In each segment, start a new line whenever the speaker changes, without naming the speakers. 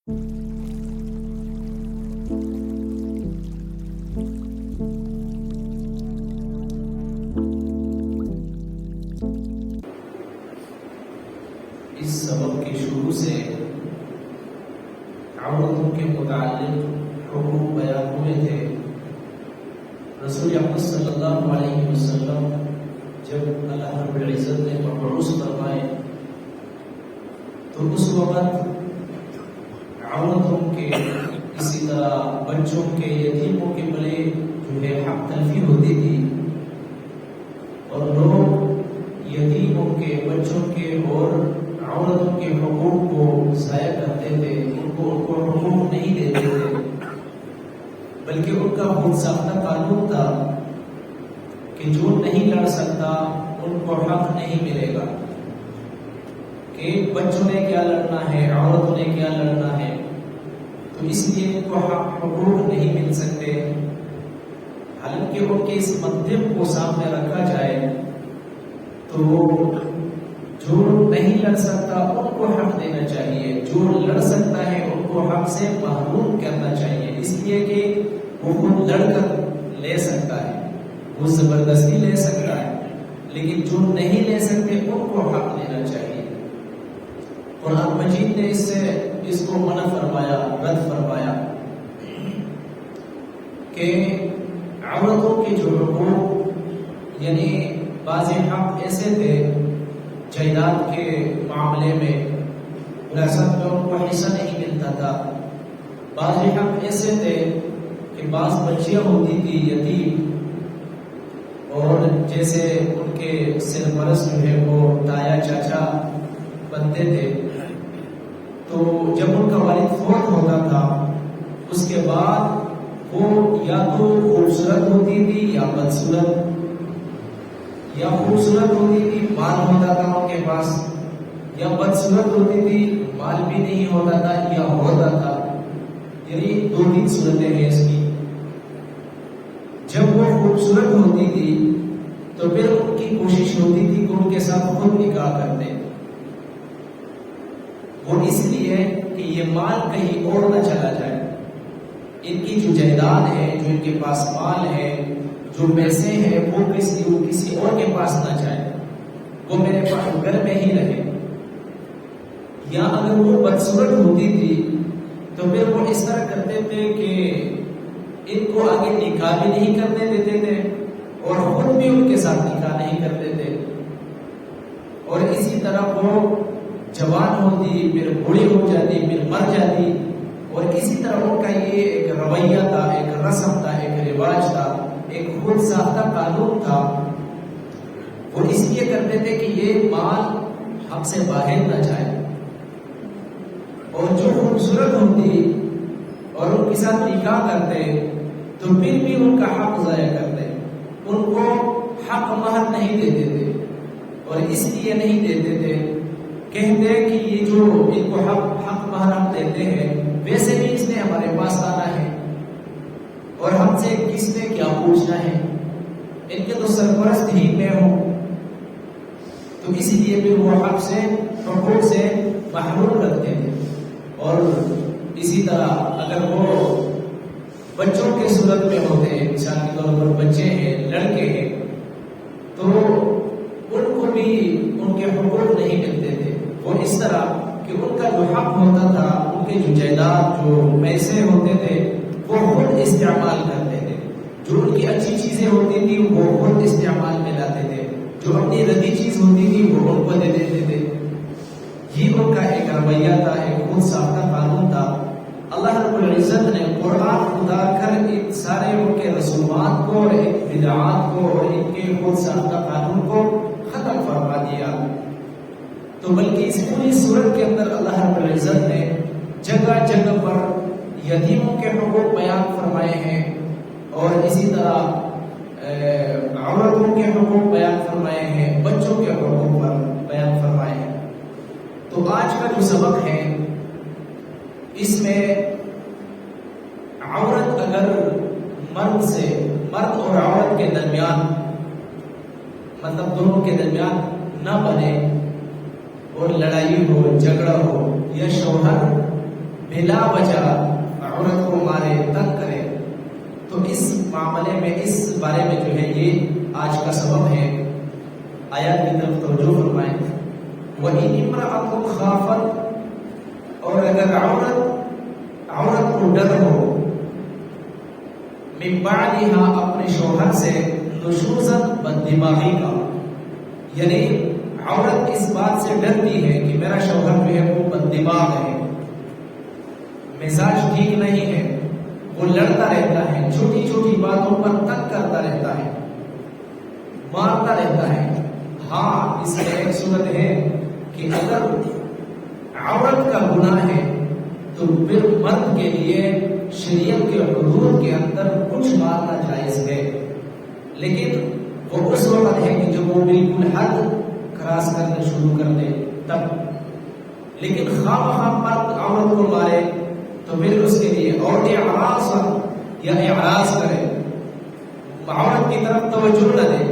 اس سبق کے شروع سے عورتوں کے متعلق حقوق بیان ہوئے تھے۔ رسول اکرم صلی اللہ علیہ وسلم جب اللہ رب العزت نے مبعوث فرمائے تو اس وقت عورتوں کے اسی طرح بچوں کے یتیموں کے بڑے جو ہے حق تلفی ہوتی تھی، اور لوگ یتیموں کے بچوں کے اور عورتوں کے حقوق کو ضائع کرتے تھے، ان کو حقوق نہیں دیتے تھے، بلکہ ان کا خود ساختہ قانون تھا کہ جو نہیں لڑ سکتا ان کو حق نہیں ملے گا، کہ بچوں نے کیا لڑنا ہے، عورتوں نے کیا لڑنا ہے، تو اس لیے ان کو حقوق نہیں مل سکتے۔ حالانکہ ان کے اس منطق کو سامنے رکھا جائے تو جو نہیں لڑ سکتا ان کو حق دینا چاہیے، جو لڑ سکتا ہے ان کو حق سے محروم کرنا چاہیے، اس لیے کہ وہ خود لڑ کر لے سکتا ہے، وہ زبردستی لے سکتا ہے، لیکن جو نہیں لے سکتے ان کو حق دینا چاہیے۔ قرآن مجید نے اس کو منع فرمایا، رد فرمایا کہ عورتوں کے جو حقوق، یعنی بعض حق ایسے تھے جائیداد کے معاملے میں، وراثت میں ان کو حصہ نہیں ملتا تھا، بعض حق ایسے تھے کہ بعض بچیاں ہوتی تھی یتیم، اور جیسے ان کے سرپرست جو ہے وہ تایا چاچا بنتے تھے، تو جب ان کا والد فوت ہوتا تھا اس کے بعد وہ یا تو خوبصورت ہوتی تھی یا بدصورت، یا خوبصورت ہوتی تھی مال ہوتا تھا ان کے پاس، یا بدصورت ہوتی تھی مال بھی نہیں ہوتا تھا یا ہوتا تھا، یعنی دو تین صورتیں ہیں اس کی۔ جب وہ خوبصورت ہوتی تھی تو پھر ان کی کوشش ہوتی تھی کہ ان کے ساتھ خود نکاح کرتے، وہ اس لیے کہ یہ مال کہیں اور نہ چلا جائے، ان کی جو جائیداد ہے، جو ان کے پاس مال ہے، جو پیسے ہیں، وہ کسی اور کے پاس نہ جائے، وہ میرے پاس گھر میں ہی رہے۔ یا اگر وہ بدصورت ہوتی تھی تو پھر وہ اس طرح کرتے تھے کہ ان کو آگے نکاح بھی نہیں کرنے دیتے تھے اور خود بھی ان کے ساتھ نکاح نہیں کرتے تھے، اور اسی طرح وہ جوان ہوتی پھر بوڑھی ہو جاتی پھر مر جاتی، اور اسی طرح ان کا یہ ایک رویہ تھا، ایک رسم تھا، ایک رواج تھا، ایک خود ساختہ قانون تھا۔ وہ اس لیے کرتے تھے کہ یہ مال حق سے باہر نہ جائے، اور جو خوبصورت ہوتی اور ان کے ساتھ نکاح کرتے تو پھر بھی ان کا حق ضائع کرتے، ان کو حق مہر نہیں دیتے تھے، اور اس لیے نہیں دیتے تھے کہتے کہ یہ جو ان کو حق مہر ہم دیتے ہیں ویسے بھی اس نے ہمارے پاس آنا ہے، اور ہم سے کس نے کیا پوچھنا ہے، ان کے تو سرپرست ہی میں ہوں، تو اسی لیے پھر وہ حق سے حقوق سے محروم رکھتے تھے۔ اور اسی طرح اگر وہ بچوں کے صورت میں ہوتے ہیں، مثال کے طور پر بچے ہیں، لڑکے ہیں، تو ان کو بھی ان کے حقوق نہیں ملتے تھے، وہ اس طرح کہ ان کا جو حق ہوتا تھا، ان کے جو جائیداد، جو پیسے ہوتے تھے وہ خود استعمال کرتے تھے، جو ان کی اچھی چیزیں ہوتی تھی وہ خود استعمال میں لاتے تھے، جو اپنی ردی چیز ہوتی تھی وہ ان کو دے دیتے تھے۔ یہ ان کا ایک رویہ تھا، ایک خود ساختہ قانون تھا۔ اللہ رب العزت نے قرآن اتار کر ان سارے ان کے رسومات کو اور ان بدعات کو اور ان کے خود ساختہ قانون کو ختم فرما دیا، تو بلکہ اس پوری صورت کے اندر اللہ رب العزت نے جگہ جگہ پر یتیموں کے حقوق بیان فرمائے ہیں، اور اسی طرح عورتوں کے حقوق بیان فرمائے ہیں، بچوں کے حقوق بیان فرمائے ہیں۔ تو آج کا جو سبق ہے اس میں عورت اگر مرد اور عورت کے درمیان، مطلب دونوں کے درمیان نہ بنے اور لڑائی ہو، جھگڑا ہو، یا شوہر بلا وجہ عورت کو مارے، تنگ کرے، تو اس معاملے میں، اس بارے میں جو ہے یہ آج کا سبب ہے۔ آیات کی طرف توجہ فرمائیں۔ وَإِنِ امْرَأَةٌ خَافَتْ، اور اگر عورت کو ڈر ہو، من بعدها، اپنے شوہر سے، نشوزاً، بددماغی کا، یعنی عورت اس بات سے ڈرتی ہے کہ میرا شوہر جو ہے وہ بددماغ ہے، مزاج ٹھیک نہیں ہے، وہ لڑتا رہتا ہے، چھوٹی چھوٹی باتوں پر تنگ کرتا رہتا ہے، مارتا رہتا ہے۔ ہاں، اس میں ایک صورت ہے کہ اگر عورت کا گناہ ہے تو پھر مرد کے لیے شریعت کے حدود کے اندر کچھ مارنا جائز ہے، لیکن وہ اس وقت ہے کہ جب وہ بالکل حد کراس کرنا شروع کر دے تب۔ لیکن خواہ مرد عورت کو مارے تو پھر اس کے لیے اور اعراض یا اعراض کرے، عورت کی طرف توجہ نہ دے،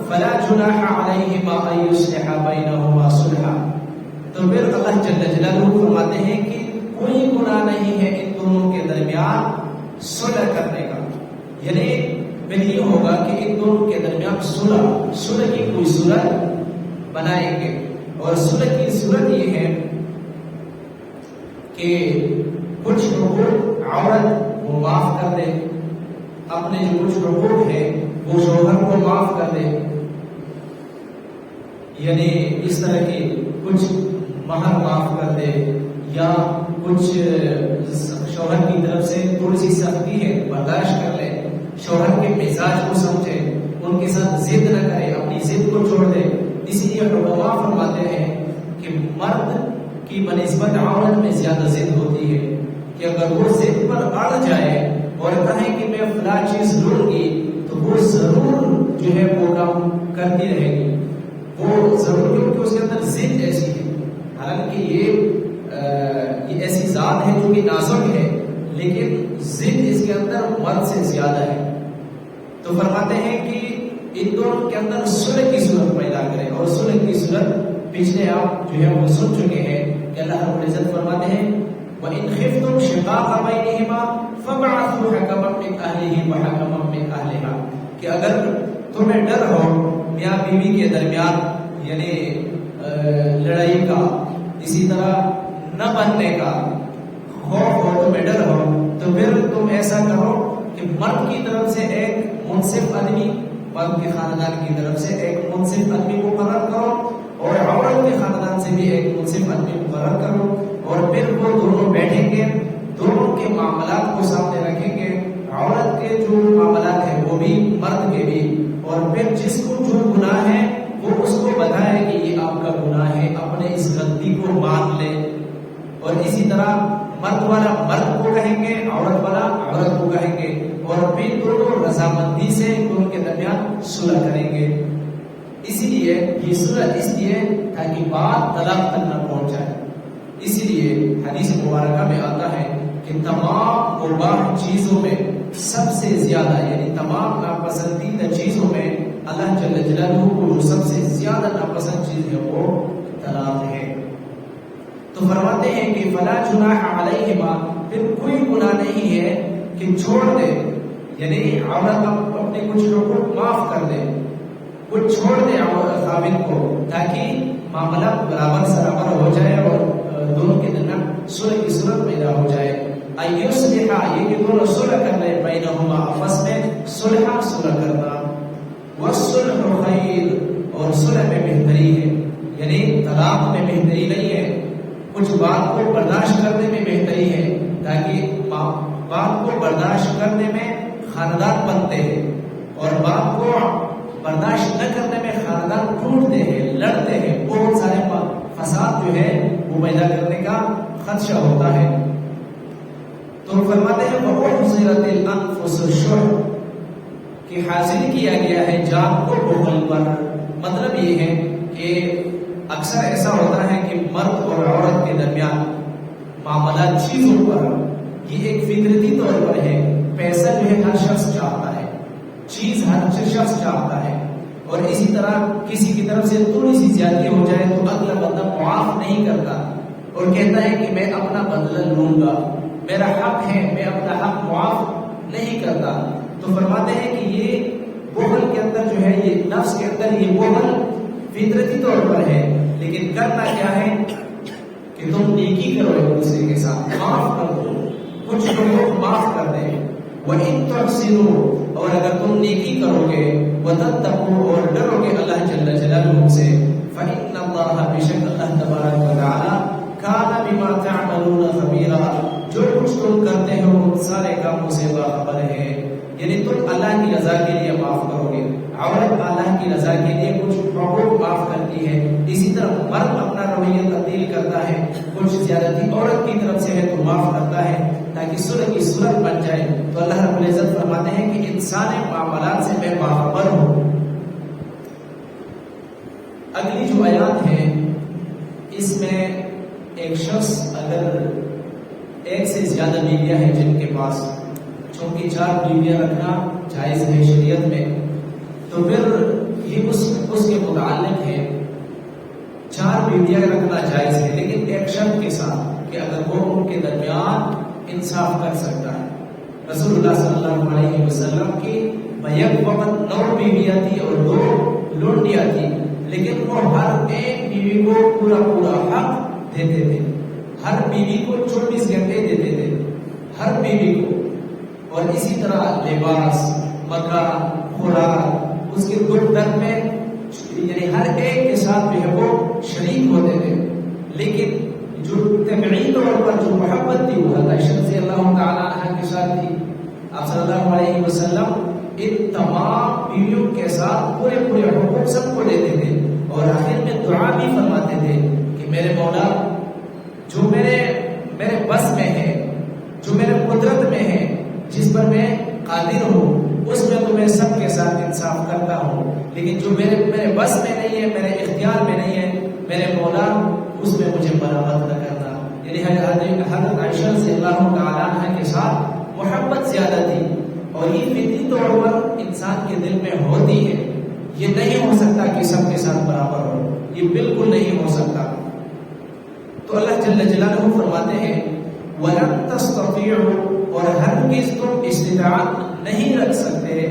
فلا جناح علیہما ان یصلحا بینہما صلحا، تو پھر اللہ جل جلالہ فرماتے ہیں کہ کوئی گناہ نہیں ہے ان دونوں کے درمیان صلح کرنے کا، یعنی پھر یہ ہوگا کہ ان دونوں کے درمیان صلح کی کوئی صورت بنائیں گے، اور صلح کی صورت یہ ہے کہ کچھ حقوق عورت وہ معاف کر دے، اپنے جو کچھ حقوق ہے وہ شوہر کو معاف کر دے، یعنی اس طرح کی کچھ مہر معاف کر دے، یا کچھ شوہر کی طرف سے تھوڑی سی سختی ہے برداشت کر لے، شوہر کے مزاج کو سمجھے، ان کے ساتھ ضد نہ کرے، اپنی ضد کو چھوڑ دے۔ اسی لیے علماء فرماتے ہیں کہ مرد کی بنسبت عورت میں زیادہ ضد ہوتی ہے، کہ اگر وہ ضد پر اڑ جائے اور کہے کہ میں فلاں چیز لوں گی تو وہ ضرور جو ہے وہ کام کرتی رہے گی، وہ ضرور، کیونکہ اس کے اندر ضد ایسی ہے، حالانکہ یہ ایسی ذات ہے جو کہ نازک ہے، لیکن ضد اس کے اندر مرد سے زیادہ ہے۔ تو فرماتے ہیں کہ ان دونوں کے اندر صلح کی صورت پیدا کرے، اور صلح کی صورت پچھلے آپ جو ہے وہ سن چکے ہیں کہ اللہ رب العزت فرماتے ہیں وَإِنْ خِفْتُمْ شِقَاقَ بَيْنِهِمَا فَابْعَثُوا حَكَمًا مِنْ أَهْلِهِ وَحَكَمًا مِنْ أَهْلِهَا، کہ اگر تمہیں ڈر ہو میاں بیوی کے درمیان یعنی لڑائی کا، اسی طرح نہ بننے کا خوف ہو، تمہیں ڈر ہو، تو پھر تم ایسا کرو کہ مرد کی طرف سے ایک منصف آدمی، مرد کے خاندان کی طرف سے ایک منصف آدمی مقرر کرو، اور عورت کے خاندان سے بھی ایک منصف آدمی مقرر کرو، اور پھر وہ دونوں بیٹھیں گے، دونوں کے معاملات کو سامنے رکھیں گے، عورت کے جو معاملات ہیں وہ بھی، مرد کے بھی، اور پھر جس کو جو گناہ ہے وہ اس کو بتائے کہ یہ آپ کا گناہ ہے، اپنے اس غلطی کو مان لے، اور اسی طرح مرد والا مرد کو کہیں گے، عورت والا عورت کو کہیں گے، اور پھر دونوں رضامندی سے دونوں کے درمیان صلح کریں گے۔ اسی لیے یہ صلح اس لیے تاکہ بات طلاق تک نہ پہنچ جائے، اسی لیے حدیث مبارکہ میں آتا ہے کہ تمام مباح چیزوں میں سب سے زیادہ، یعنی تمام ناپسندیدہ چیزوں میں اللہ جل جلالہ کو جو سب سے زیادہ ناپسند چیز ہے وہ طلاق ہے۔ تو فرماتے ہیں کہ فلا جناح علیہما، پھر کوئی گناہ نہیں ہے کہ چھوڑ دے، یعنی عورت اپنے کچھ حقوق معاف کر دے، کچھ چھوڑ دے عورت خاوند کو، تاکہ معاملہ برابر سرابر ہو جائے اور دونوں کے درمیان صلح کی صورت پیدا ہو جائے۔ ایصلحا، یہ کہ دونوں صلح کر لیں، بینہما، آپس میں صلح کرنا، والصلح خیر، اور صلح میں بہتری ہے، یعنی طلاق میں بہتری نہیں ہے، کچھ بات کو برداشت کرنے میں بہتری ہے، تاکہ بات کو برداشت کرنے میں خاندان بنتے ہیں، اور بات کو برداشت نہ کرنے میں خاندان ٹوٹتے ہیں، لڑتے ہیں، بہت سارے فساد جو ہے وہ پیدا کرنے کا خدشہ ہوتا ہے۔ تو فرماتے ہیں وَأُحْضِرَتِ الْأَنفُسُ الشُّحَّ، کہ حاصل کیا گیا ہے جان کو بخل پر۔ مطلب یہ ہے کہ اکثر ایسا ہوتا ہے کہ مرد اور عورت کے درمیان معاملات چیزوں پر، یہ ایک فطرتی طور پر ہے، پیسہ جو ہے ہر شخص چاہتا ہے، چیز ہر شخص چاہتا ہے، اور اسی طرح کسی کی طرف سے تھوڑی سی زیادتی ہو جائے تو اگلا بندہ معاف نہیں کرتا، اور کہتا ہے کہ میں اپنا بدلہ لوں گا، میرا حق ہے، میں اپنا حق معاف نہیں کرتا، تو فرماتے ہیں کہ یہ بخل کے اندر جو ہے، یہ نفس کے اندر یہ بخل فطرتی طور پر ہے، لیکن کرنا کیا ہے کہ تم نیکی کرو ایک دوسرے کے ساتھ، معاف کر دو، کچھ لوگوں کو معاف کر دیں، وَإِن تُحْسِنُوا، اور اگر تم نیکی کرو گے، وَتَتَّقُوا، اور ڈرو گے اللہ جل جلالہ سے، فَإِنَّ اللَّهَ، بشک اللہ تبارک و تعالی، كَانَ بِمَا تَعْمَلُونَ خَبِيرًا، جو کچھ تم کرتے ہو ان سارے کاموں سے باخبر ہے۔ یعنی تم اللہ کی رضا کے لیے معاف کرو گے، عورت اللہ کی رضا کے لیے کچھ حقوق معاف کرتی ہے، اسی طرح مرد اپنا رویہ تبدیل کرتا ہے، کچھ زیادتی عورت کی طرف سے ہے تو معاف کرتا ہے تاکہ صلح کی صورت بن جائے۔ تو اللہ رب العزت فرماتے ہیں کہ انسان معاملات سے میں باخبر ہوں۔ اگلی جو آیات ہے اس میں ایک شخص اگر ایک سے زیادہ بیویاں ہیں جن کے پاس، چونکہ 4 بیویاں رکھنا جائز ہے شریعت میں، تو پھر یہ اس کے متعلق ہے 4 بیویاں رکھنا جائز ہے، لیکن ایک شرط کے ساتھ کہ اگر وہ ان کے درمیان انصاف کر سکتا ہے۔ رسول اللہ صلی اللہ علیہ وسلم کی بیک وقت 9 بیویاں تھی اور 2 لونڈیاں تھی، لیکن وہ ہر ایک بیوی کو پورا حق دیتے تھے، ہر بیوی کو 24 گھنٹے دیتے تھے، ہر بیوی کو، اور اسی طرح لباس، مکان، خوراک، اس کے دکھ درد میں یعنی ہر ایک کے ساتھ جو ہے وہ شریک ہوتے تھے۔ لیکن جو طبعی طور پر جو محبت تھی وہ حضرت عائشہ رضی اللہ تعالیٰ عنہ کے ساتھ تھی۔ آپ صلی اللہ علیہ وسلم ان تمام بیویوں کے ساتھ پورے حقوق سب کو دیتے تھے، اور آخر میں دعا بھی فرماتے تھے کہ میرے مولا، جو میرے بس میں ہے، جو میرے قدرت میں ہے، جس پر میں قادر ہوں، اس میں تو میں سب کے ساتھ انصاف کرتا ہوں، لیکن جو میرے بس میں نہیں ہے، میرے اختیار میں نہیں ہے، میرے مولا اس میں مجھے برابر نہ کرنا۔ یعنی حضرت عائشہ رضی اللہ تعالیٰ عنہ کے ساتھ محبت زیادہ تھی، اور یہ فطری طور پر انسان کے دل میں ہوتی ہے، یہ نہیں ہو سکتا کہ سب کے ساتھ برابر ہو، یہ بالکل نہیں ہو سکتا۔ تو اللہ جل جلالہ فرماتے ہیں وَلَن تَسْتَطِيعُوا، اور ہرگز تم استطاعت نہیں رکھ سکتے،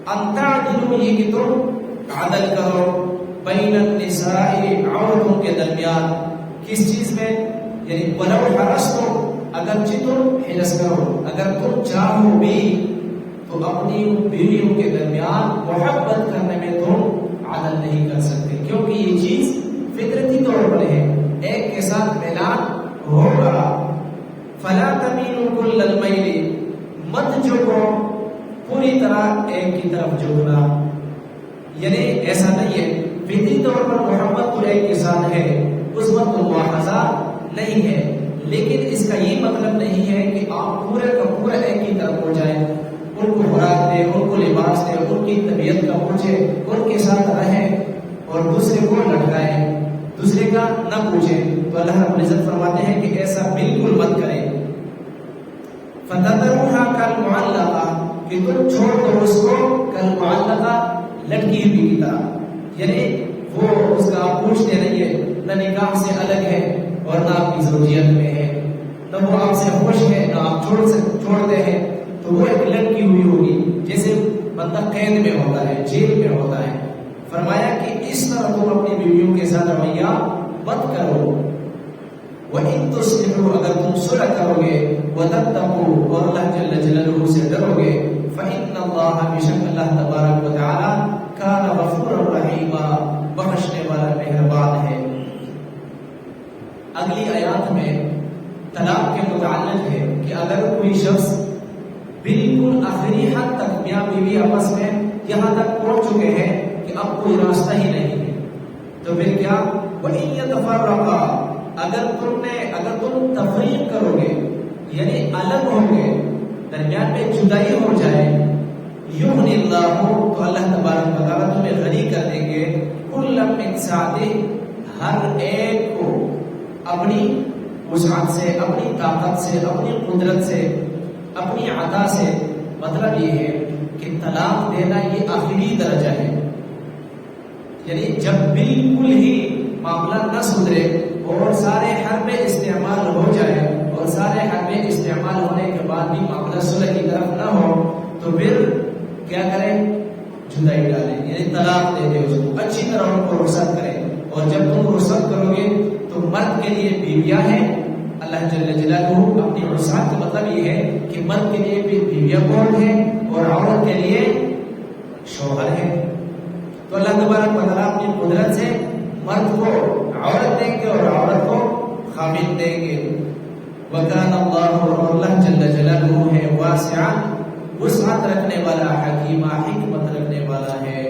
ان تعدلوا، یہ کہ تم عدل کرو، بین النساء، عورتوں کے درمیان، کس چیز میں؟ یعنی وَلَوْ حَرَصْتُمْ، اگرچہ تم حرص کرو، اگر تم چاہو بھی تو اپنی بیویوں کے درمیان محبت کرنے میں تم عدل نہیں کر سکتے، کیونکہ یہ چیز فطرتی طور پر ہے، ایک کے ساتھ میلان ہوگا۔ فَلَا تَمِيلُوا كُلَّ الْمَيْلِ، مت جھکو پوری طرح ایک کی طرف جھکنا، یعنی ایسا نہیں ہے، فطری طور پر محبت تو ایک کے ساتھ ہے، اس وقت مواخذہ نہیں ہے، لیکن اس کا یہ مطلب نہیں ہے کہ آپ پورے کا پورا ایک کی طرف ہو جائیں، ان کو خوراک دیں، ان کو لباس دیں، ان کی طبیعت کا پوچھیں، ان کے ساتھ رہیں، اور دوسرے کو لٹکائیں، دوسرے کا نہ پوچھیں۔ تو اللہ رب العزت فرماتے ہیں کہ ایسا بالکل مت کریں۔ فَتَذَرُوهَا كَالْمُعَلَّقَةِ، کہ تم چھوڑ دو اس کو کالمعلقہ، لٹکی ہوئی کی طرح، یعنی وہ اس کا آپ پوچھتے نہیں ہے، نہ نکاح سے الگ ہے اور نہ آپ کی زوجیت میں ہے، نہ وہ آپ سے خوش ہے نہ آپ چھوڑتے ہیں، تو وہ ایک لٹکی ہوئی ہوگی، جیسے بندہ قید میں ہوتا ہے، جیل میں ہوتا ہے۔ فرمایا کہ اس طرح تم اپنی بیویوں کے ساتھ رویہ مت کرو۔ وَإِن تُصْلِحُوا، اگر تم صلح کرو گے، وَتَتَّقُوا، اور اللہ جل جلالہ سے ڈرو گے، فَإِنَّ اللَّهَ، بشک اللہ تبارک و تعالی، كَانَ غَفُورًا رَحِيمًا، بخشنے والا مہربان ہے۔ اگلی آیات میں طلاق کے متعلق ہے کہ اگر کوئی شخص بالکل آخری حد تک میاں بیوی آپس میں یہاں تک پہنچ چکے ہیں کہ اب کوئی راستہ ہی نہیں ہے، تو پھر کیا؟ وَإِن يَتَفَرَّقَا، اگر تم تفریق کرو گے، یعنی الگ ہو گے، درمیان میں جدائی ہو جائے، یغنی اللہ، تو اللہ تبارک و تعالیٰ تمہیں غنی کر دیں گے، کل من سعتہ، ہر ایک کو اپنی وسعت سے، اپنی طاقت سے، اپنی قدرت سے، اپنی عطا سے۔ مطلب یہ ہے کہ طلاق دینا یہ آخری درجہ ہے، یعنی جب بالکل ہی معاملہ نہ سدھرے اور سارے حربے استعمال ہو جائے اور سارے حربے استعمال ہونے کے بعد بھی معاملہ صلح کی طرف نہ ہو تو پھر کیا کریں؟ جدائی ڈالیں، یعنی طلاق دے دے، اس کو اچھی طرح ان کو رخصت کریں. اور جب تم رخصت کرو گے تو مرد کے لیے بیویاں ہیں. اللہ جل جلالہ اپنی رخصت کا مطلب یہ ہے کہ مرد کے لیے بیویاں کون ہیں اور عورت کے لیے شوہر ہے. تو اللہ تبارک و تعالیٰ اپنی قدرت سے مرد کو عورت دیں گے اور عورت کو خامد دیں گے. وَكَانَ اللَّهُ، اور اللہ جل جلالہ ہے واسعاً، وسعت رکھنے والا، حکیمہ، حکمت رکھنے والا ہے.